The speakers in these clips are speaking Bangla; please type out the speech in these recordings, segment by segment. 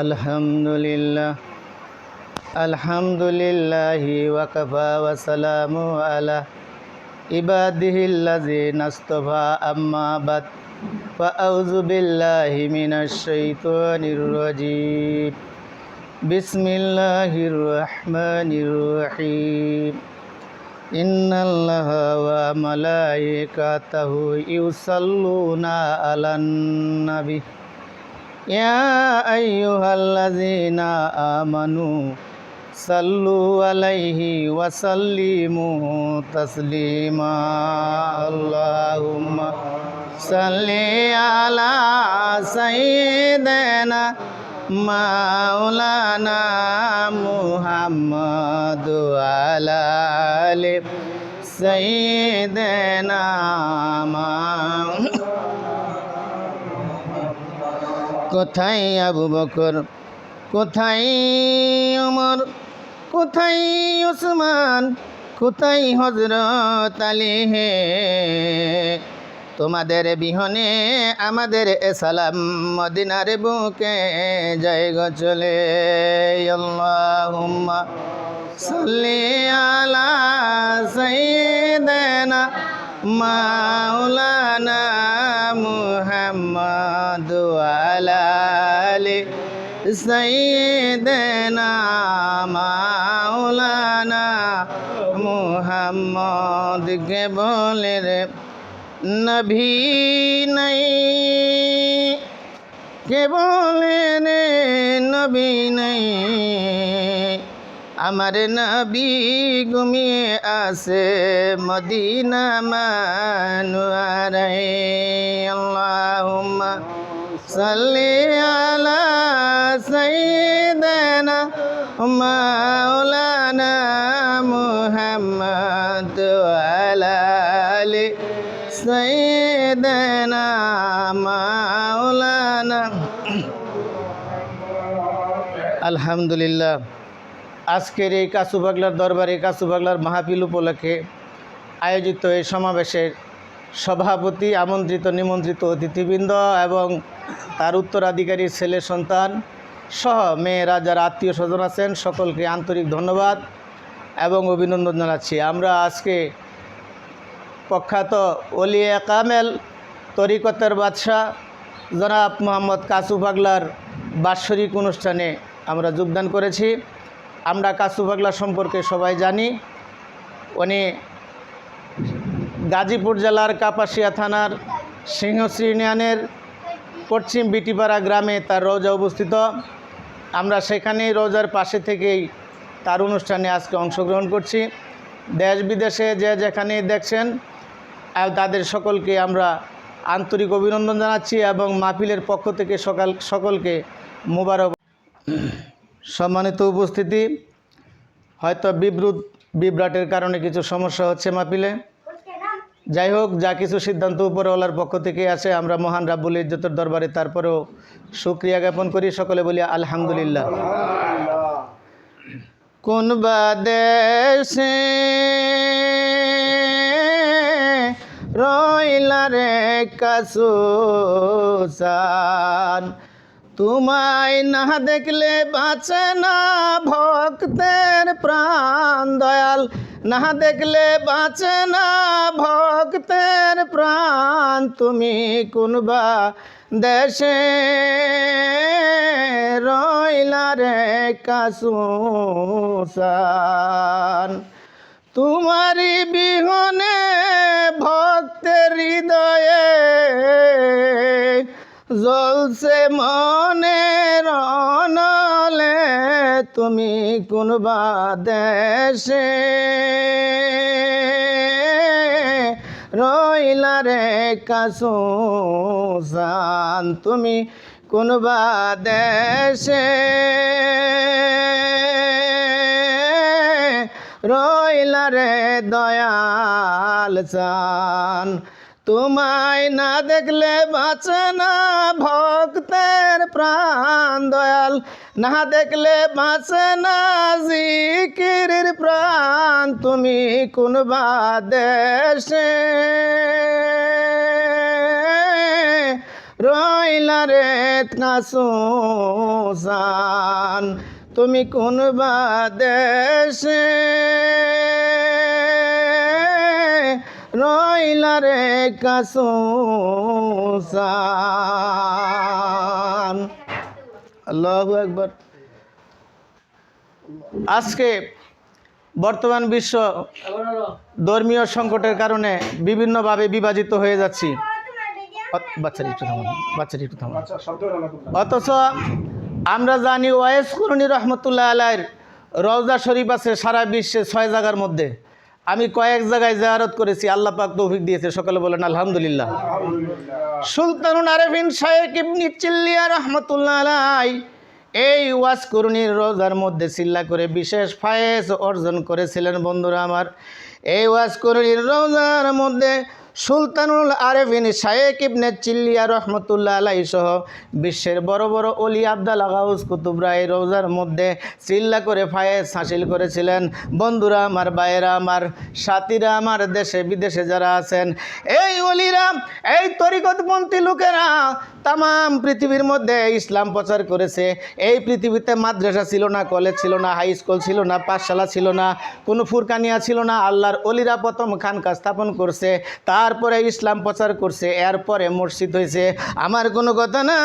আলহামদুলিল্লাহ আলহামদুলিল্লাহি ওয়াকাফা ওয়া সালামু আলা ইবাদিহিল্লাযিনা ইসতাফা আম্মা বাদ ফাআউযু বিল্লাহি মিনাশ শাইতানির রাজীম বিসমিল্লাহির রহমানির রহিম ইন্নাল্লাহা ওয়া মালাইকাতাহু ইউসাল্লুনা আলান নবী ইয়া আইয়ুহাল্লাযীনা আমানু সাল্লু আলাইহি ওয়া সাল্লিমু তাসলিমা আল্লাহুম্মা সাল্লি আলা সাইয়্যিদিনা মাওলানা মুহাম্মদ ওয়া আলা আলি সাইয়্যিদিনা কোথায় আবু বকর, কোথায় ওমর, কোথায় উসমান, কোথায় হযরত আলী হে? তোমাদের বিহনে আমাদের সালাম মদিনার বুকে যায় গো চলে। আল্লাহুম্মা সাল্লি আলা সাইয়্যিদিনা মাওলানা মুহাম্মদ ওয়া আলা আলি সাইয়্যিদিনা মাওলানা মুহাম্মদ। কে বলে রে নবী নাই, কে বলে রে নবী নাই, আমার নবী ঘুমিয়ে আছে মদিনা মানওয়ারে। আল্লাহুম্মা সাল্লি আলা সাইয়্যিদিনা মাওলানা মুহাম্মদ ওয়া আলা আলি সাইয়্যিদিনা মাওলানা। আলহামদুলিল্লাহ, আজকের এই কাছু পাগলার দরবারে কাছু পাগলার মাহফিল উপলক্ষে আয়োজিত এই সমাবেশের সভাপতি, আমন্ত্রিত নিমন্ত্রিত অতিথিবৃন্দ এবং তার উত্তরাধিকারী ছেলে সন্তান সহ মেয়েরা যারা আত্মীয় স্বজন আছেন সকলকে আন্তরিক ধন্যবাদ এবং অভিনন্দন জানাচ্ছি। আমরা আজকে প্রখ্যাত ওলিয়ে কামেল তরিকতের বাদশাহ জনাব মোহাম্মদ কাছু পাগলার বাৎসরিক অনুষ্ঠানে আমরা যোগদান করেছি। আমরা কাছু পাগলা সম্পর্কে সবাই জানি। উনি গাজীপুর জেলার কাপাসিয়া থানার সিংহশ্রী ইউনিয়নের পশ্চিম বিটিপাড়া গ্রামে তার রওজা অবস্থিত। আমরা সেখানেই রওজার পাশে থেকেই তার অনুষ্ঠানে আজকে অংশগ্রহণ করছি। দেশ বিদেশে যে যেখানে দেখছেন তাদের সকলকে আমরা আন্তরিক অভিনন্দন জানাচ্ছি এবং মাহফিলের পক্ষ থেকে সকলকে মোবারক। সম্মানিত উপস্থিতি, হয়তো বিভ্রাটের কারণে কিছু সমস্যা হচ্ছে মাহফিলে। যাই হোক, যা কিছু সিদ্ধান্ত উপরওয়ালার পক্ষ থেকে আসে আমরা মহান রাব্বুল ইজ্জতের দরবারে তারপরেও শুকরিয়া জ্ঞাপন করি। সকলে বলি আলহামদুলিল্লাহ। কোন বা দেশে রইলা রে কাছু চান, তোমায় না দেখলে বাঁচে না ভক্তের প্রাণ। দয়াল না দেখলে বাঁচে না ভক্তের প্রাণ। তুমি কোনবা দেশে রইলা রে কাছু চান, তোমারি বিহনে ভক্তের হৃদয়ে জ্বলছে মনের অনলে। তুমি কোনবা দেশে রইলা রে কাছু চান, তুমি কোনবা দেশে রইলা রে দয়াল চান। তোমায় না দেখলে বাঁচে না ভক্তের প্রাণ। দয়াল না দেখলে বাঁচে না জিকিরের প্রাণ। তুমি কোনবা দেশে রইলা রে কাসুসান তুমি কোন বা দেশে রইলা রে কাসুসান। আল্লাহু আকবার। আজকে বর্তমান বিশ্ব ধর্মীয় সংকটের কারণে বিভিন্নভাবে বিভাজিত হয়ে যাচ্ছি। অথচ আমরা জানি ওয়াইস কুরনি রহমতুল্লাহ আলাইহির রওজা শরীফ আছে সারা বিশ্বে 6 জায়গার মধ্যে। আমি কয়েক জায়গায় জিয়ারত করেছি, আল্লাহ পাক তৌফিক দিয়েছে। সকালে বলেন আলহামদুলিল্লাহ। সুলতানুল আরেফিন শাইখ ইবনে চিল্লিয়া রহমতুল্লাহ আলাইহি এই ওয়াজ কুরনির রোজার মধ্যে চিল্লা করে বিশেষ ফায়েজ অর্জন করেছিলেন। বন্ধুরা আমার, এই ওয়াজ কুরনির রোজার মধ্যে সুলতানুল আরেফিন শাইখ ইবনে চিল্লিয়া রহমতুল্লাহ আলাইহি সহ বিশ্বের বড় বড় ওলি আব্দাল গাউস কুতুবরা এই রোজার মধ্যে চিল্লা করে ফায়েজ হাসিল করেছিলেন। বন্ধুরা আমার, ভাইয়েরা আমার, সাথীরা আমার, দেশে বিদেশে যারা আছেন, এই ওলিরা, এই তরিকতপন্থী লোকেরা তামাম পৃথিবীর মধ্যে ইসলাম প্রচার করেছে। এই পৃথিবীতে মাদ্রাসা ছিল না, কলেজ ছিল না, হাই স্কুল ছিল না, পাঠশালা ছিল না, কোনো ফুরকানিয়া ছিল না। আল্লাহর ওলিরা প্রথম খানকা স্থাপন করছে, তারপরে ইসলাম প্রচার করছে, এরপরে মসজিদ হয়েছে। আমার কোনো কথা না,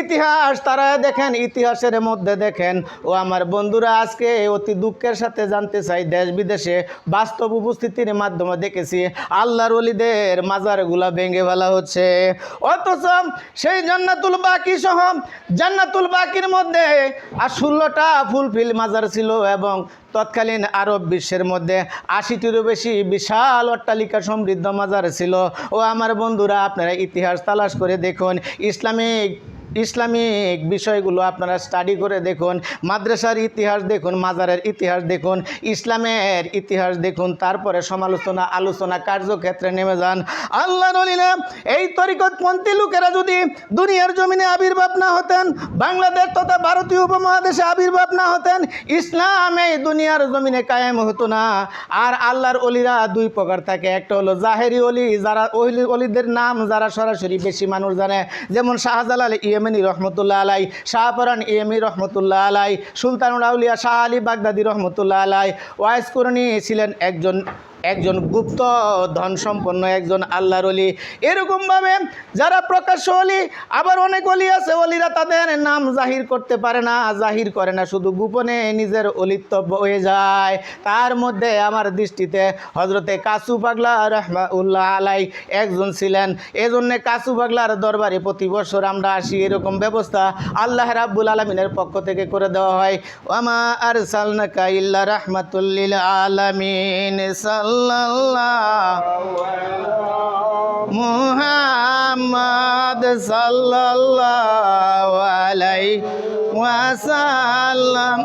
ইতিহাস তারা দেখেন, ইতিহাসের মধ্যে দেখেন। ও আমার বন্ধুরা, আজকে অতি দুঃখের সাথে জানতে চাই, দেশ বিদেশে বাস্তব উপস্থিতির মাধ্যমে দেখেছি আল্লাহর ওলিদের মাজারগুলা ভেঙে ফেলা হচ্ছে। অথচ সেই জান্নাতুল বাকি সহ জান্নাতুল বাকির মধ্যে আর 16টা ফুলফিল মাজার ছিল এবং তৎকালীন আরব বিশ্বের মধ্যে 80টিরও বেশি বিশাল অট্টালিকা সমৃদ্ধ মাজার ছিল। ও আমার বন্ধুরা, আপনারা ইতিহাস তালাশ করে দেখুন, ইসলামিক বিষয়গুলো আপনারা স্টাডি করে দেখুন, মাদ্রাসার ইতিহাস দেখুন, মাজারের ইতিহাস দেখুন, ইসলামের ইতিহাস দেখুন, তারপরে সমালোচনা আলোচনা কার্যক্ষেত্রে নেমে যান। আল্লাহর ওলিরা, এই তরিকতপন্থী লোকেরা যদি দুনিয়ার জমিনে আবির্ভাব না হতেন, বাংলাদেশ তথা ভারতীয় উপমহাদেশে আবির্ভাব না হতেন, ইসলাম এই দুনিয়ার জমিনে কায়েম হতো না। আর আল্লাহর ওলিরা 2 প্রকার থাকে। একটা হলো জাহেরি ওলি, যারা ওলিদের নাম যারা সরাসরি বেশি মানুষ জানে, যেমন শাহজালাল ইয়েমেনি রহমতুল্লাহ আলাই, শাহপরান ইয়েমি রহমতুল্লাহ আলাই, সুলতানুল আউলিয়া শাহ আলী বাগদাদি রহমতুল্লাহ আলাই। ওয়াইস কুরনি ছিলেন একজন গুপ্ত ধন সম্পন্ন একজন আল্লাহর ওলি। এরকমভাবে যারা প্রকাশ্য ওলি, আবার অনেক ওলি আছে, ওলিরা তাদের নাম জাহির করতে পারে না, জাহির করে না, শুধু গোপনে নিজের অলিত্ব হয়ে যায়। তার মধ্যে আমার দৃষ্টিতে হজরতে কাসু পাগলা রহমাউল্লাহ আলাই একজন ছিলেন। এজন্যে কাসু পাগলার দরবারে প্রতি বছর আমরা আসি, এরকম ব্যবস্থা আল্লাহ রাব্বুল আলামিনের পক্ষ থেকে করে দেওয়া হয়। ওয়ামা আরসালনাকা ইল্লা রাহমাতুল লিল আলামিন মুহাম্মদ সাল্লাল্লাহু আলাইহি ওয়াসাল্লাম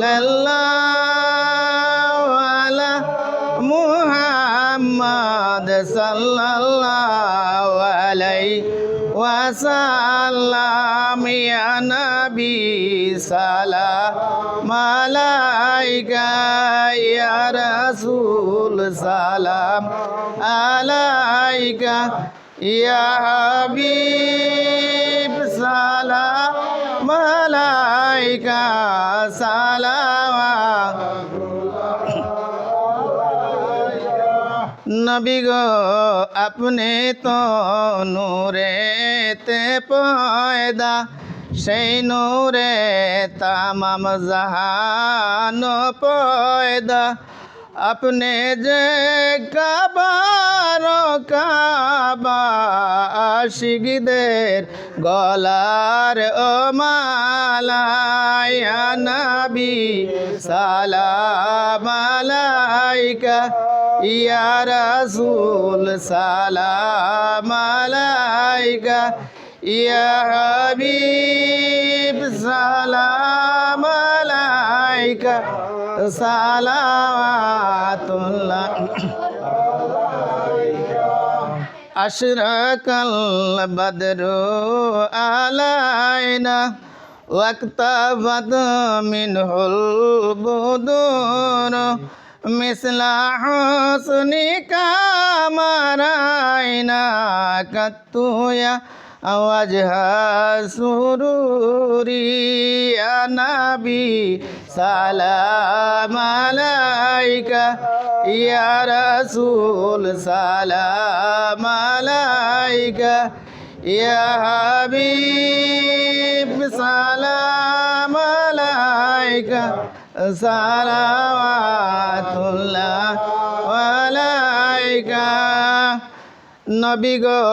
লাল্লাহু আলা মুহাম্মদ সাল্লাল্লাহু আলাইহি ওয়াসাল্লাম ইয়া নবী সালাম আলাইকা ইয়া রাসূল সালাম আলাইকা ইয়া হাবিব সালাম আলাইকা সালাম। নবী গো আপনি তো নূরেতে পয়দা, সেই নূরে তামাম জাহান পয়দা। আপনি যে কাবার কাবা আশিকদের গলার ও মালা, ইয়া নবী সালাম আলাইকা ইয়া রাসূল সালাম আলাইকা ইয়া হাবিব সালাম আলাইকা সালাওয়াতুল্লাহ। আশরাকাল বদরু আলাইনা ওয়াক্তাফাত মিনহুল বুদুর মিসলা হুসনিকা মারাইনা কাত্তু ইয়া ওয়াজহা সুরুরি ইয়া নবী সালাম আলাইকা ইয়া রাসূল সালাম আলাইকা ইয়া হাবিব সালাম আলাইকা সালাওয়াতুল্লাহ আলাইকা। নবী গো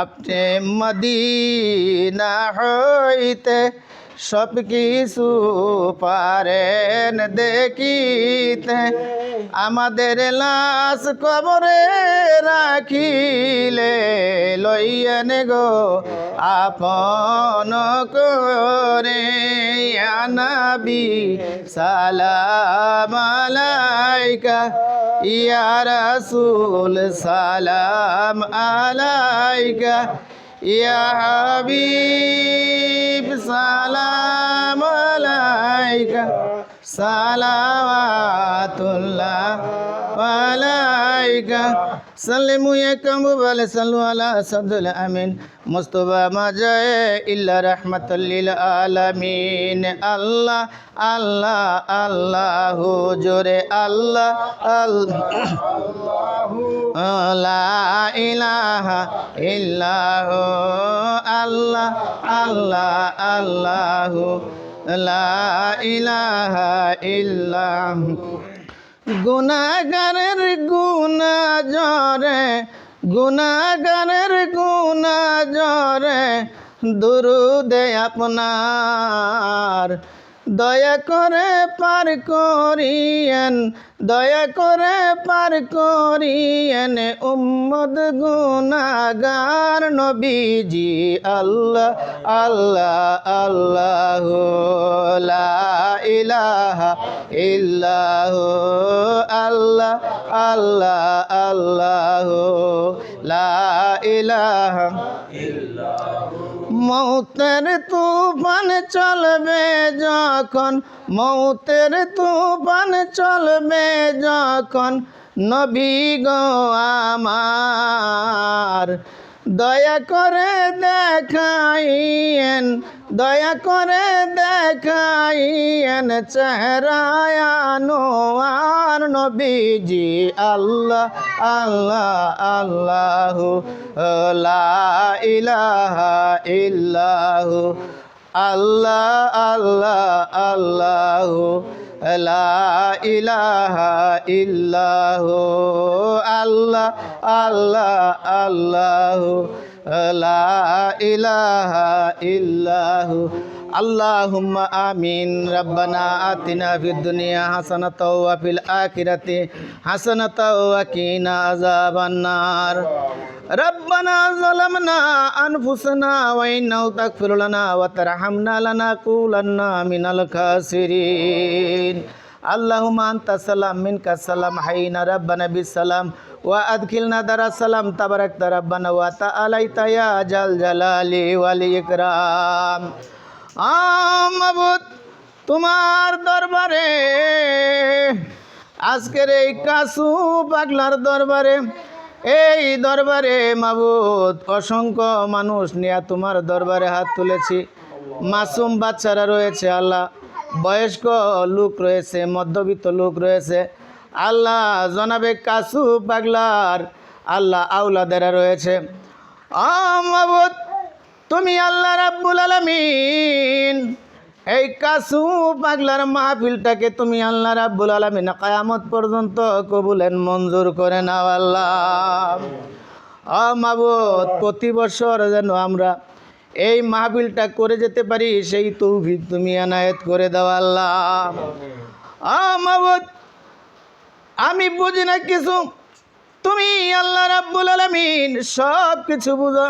আপনি মদিনা হইতে সব কিছু পারেন দেখিতে, আমাদের লাশ কবরে রাখিলে লইয়েন গো আপন করে। ইয়া নবী সালাম আলাইকা ইয়া রাসূল সালাম আলাইকা ইয়া হাবিব সালাম আলাইকা সালাওয়াতুল্লাহ আলাইকা। সাল্লিমু ইয়া কামুল সাল্লু আলা সাদুল আমিন মুস্তাফা মাজায়ে ইল্লা রাহমাতাল লিল আলামিন। আল্লাহ আল্লাহ আল্লাহু জোরে আল্লাহ আল্লাহ লা ইলাহা ইল্লাহু আল্লাহ আল্লাহ আল্লাহু লা ইলাহা ইল্লাহু। গুনাহগারের গুনাহ জরে গুনাহগারের গুনাহ জরে দুরুদে আপনার দয়া করে পার করিয়েন, দয়া করে পার করিয়েন উম্মত গুনাহগার নবীজি। আল্লাহ আল্লাহ আল্লাহু লা ইলাহা ইল্লাহু আল্লাহ আল্লাহ আল্লাহু লা ইলাহা ইল্লাহু। মৌতের তুফান চলবে যখন, মৌতের তুফান চলবে যখন নবী গো আমার দয়া করে দেখাইয়েন, দয়া করে দেখাইয়েন চেহারায় আনোয়ার নবীজি। আল্লাহ আল্লাহ আল্লাহু লা ইলাহা ইল্লাহু আল্লাহ আল্লাহ আল্লাহু লা ইলাহা ইল্লাহু আল্লাহ আল্লাহ আল্লাহু লা ইলাহা ইল্লাহু। আল্লাহুম্মা আমিন। রব্বানা আতিনা ফিদ দুনিয়া হাসানাতাও ওয়া ফিল আখিরাতি হাসানাতাও ওয়া কিনা আযাবান নার। রব্বানা যালামনা আনফুসানা ওয়া ইন্নাহু তাগফিরু লানা ওয়া তারহামনা লানাকুলান্না মিনাল খাসিরিন। আল্লাহুম্মা আনতা সালাম মিনকা সালাম হাইনা রাব্বানা বিসালাম ওয়া আদখিলনা দারাস সালাম তাবারাকতা রাব্বানা ওয়া তাআলাইতা ইয়া জাল জালালি ওয়াল ইকরাম। মাবুদ তোমার দরবারে আজকের এই কাসু পাগলার দরবারে, এই দরবারে মাবুদ অসংখ্য মানুষ নিয়ে তোমার দরবারে হাত তুলেছি। মাসুম বাচ্চারা রয়েছে আল্লাহ, বয়স্ক লোক রয়েছে, মধ্যবিত্ত লোক রয়েছে আল্লাহ, জনাবে কাসু পাগলার আল্লাহ আওলাদেরা রয়েছে। মাবুদ তুমি আল্লাহ রাব্বুল আলামিন এই কাসু পাগলার মাহফিলটাকে তুমি আল্লাহ রাব্বুল আলামিন কিয়ামত পর্যন্ত কবুলেন মঞ্জুর করে নাও আল্লাহ। মাবুদ প্রতি বছর যেন আমরা এই মাহফিলটা করে যেতে পারি সেই তৌফিক তুমি এনায়েত করে দাও আল্লাহ। মাবুদ আমি বুঝি না কিছু, তুমি আল্লাহ রাব্বুল আলামিন সব কিছু বুঝো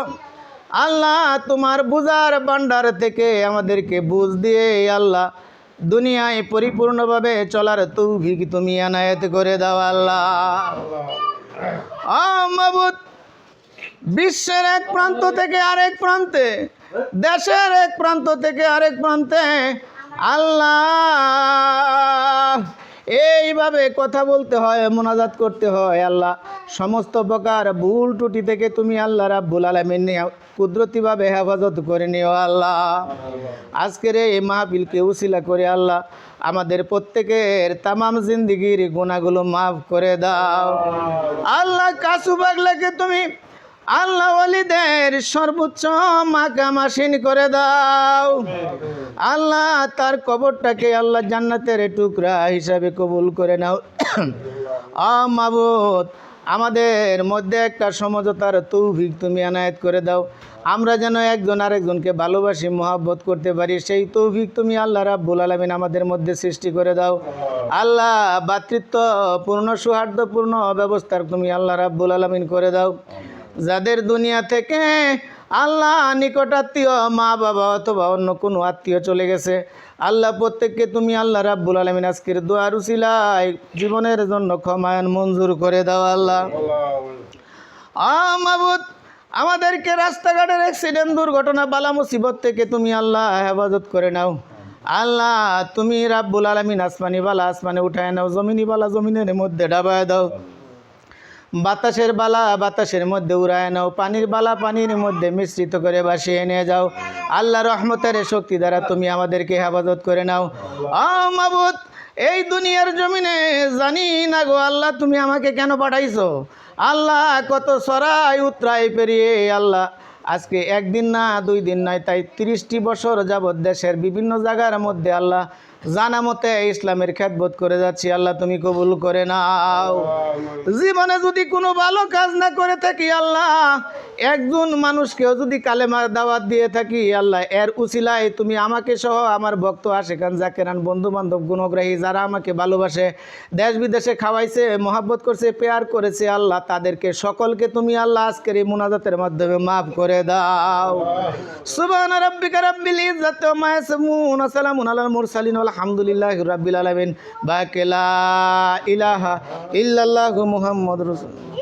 আল্লাহ। তোমার বুঝার ভান্ডার থেকে আমাদেরকে বুঝ দিয়ে আল্লাহ দুনিয়ায় পরিপূর্ণভাবে চলার তৌফিক তুমি এনায়েত করে দাও আল্লাহ। মাবুদ বিশ্বের এক প্রান্ত থেকে আরেক প্রান্তে, দেশের এক প্রান্ত থেকে আরেক প্রান্তে আল্লাহ এইভাবে কথা বলতে হয়, মোনাজাত করতে হয়। আল্লাহ সমস্ত প্রকার ভুল ত্রুটি থেকে তুমি আল্লাহ রাব্বুল আলামিন কুদরতিভাবে হেফাজত করে নিও আল্লাহ। আজকের এই মাহফিলকে উসিলা করে আল্লাহ আমাদের প্রত্যেকের তামাম জিন্দিগির গুনাহগুলো মাফ করে দাও আল্লাহ। কাসু পাগলাকে তুমি আল্লাহ ওয়ালিদের সর্বোচ্চ মাকাম আসীন করে দাও আল্লাহ। তার কবরটাকে আল্লাহ জান্নাতের টুকরা হিসাবে কবুল করে নাও। মাবুদ, আমাদের মধ্যে একটা সমঝোতার তৌফিক তুমি এনায়েত করে দাও। আমরা যেন একজন আরেকজনকে ভালোবাসি, মহব্বত করতে পারি, সেই তৌফিক তুমি আল্লাহ রাব্বুল আলামিন আমাদের মধ্যে সৃষ্টি করে দাও আল্লাহ। ভ্রাতৃত্বপূর্ণ সৌহার্দ্যপূর্ণ ব্যবস্থার তুমি আল্লাহ রাব্বুল আলামিন করে দাও। যাদের দুনিয়া থেকে আল্লাহ নিকটাত্মীয় মা বাবা অথবা অন্য কোনো আত্মীয় চলে গেছে আল্লাহ, প্রত্যেককে তুমি আল্লাহ রাব্বুল আলামিন আজকের দোয়ার উসিলায় জীবনের জন্য ক্ষমায়ন মঞ্জুর করে দাও আল্লাহ। মাবুদ, আমাদেরকে রাস্তাঘাটের অ্যাক্সিডেন্ট, দুর্ঘটনা, বালা মুসিবত থেকে তুমি আল্লাহ হেফাজত করে নাও আল্লাহ। তুমি রাব্বুল আলামিন আসমানি বালা আসমানে উঠায় নাও, জমিনি বালা জমিনের মধ্যে ডাবায় দাও, বাতাসের বালা বাতাসের মধ্যে উড়ায় নাও, পানির বালা পানির মধ্যে মিশ্রিত করে ভাসিয়ে নিয়ে যাও আল্লাহ। রহমতের শক্তি দ্বারা তুমি আমাদেরকে হেফাজত করে নাও মাবুদ। এই দুনিয়ার জমিনে জানি না গো আল্লাহ তুমি আমাকে কেন পাঠাইছো আল্লাহ। কত সরাই উতরাই পেরিয়ে আল্লাহ আজকে একদিন না 2 দিন নয়, তাই 30টি বছর যাবৎ দেশের বিভিন্ন জায়গার মধ্যে আল্লাহ জানা মতে ইসলামের খেদমত করে যাচ্ছি আল্লাহ, তুমি কবুল করে নাও। জীবনে যদি কোনো ভালো কাজ না করে থাকি আল্লাহ, একজন মানুষকেও যদি কালেমার দাওয়াত দিয়ে থাকি আল্লাহ, এর উসিলায় তুমি আমাকে সহ আমার ভক্ত আশেকান জাকেরান বন্ধু বান্ধব গুণগ্রাহী যারা আমাকে ভালোবাসে, দেশ বিদেশে খাওয়াইছে, মহাব্বত করছে, পেয়ার করেছে আল্লাহ, তাদেরকে সকলকে তুমি আল্লাহ আজকের এই মুনাজাতের মাধ্যমে মাফ করে দাও। সুবহান রাব্বিকা রাব্বিল ইজ্জাতি ওয়া মা ইয়াসিফুন ওয়া সালামুন আলাল মুরসালিন আলহামদুলিল্লাহি রাব্বিল আলামিন। বাকে লা ইলাহা ইল্লাল্লাহু মুহাম্মাদুর রাসূলুল্লাহ।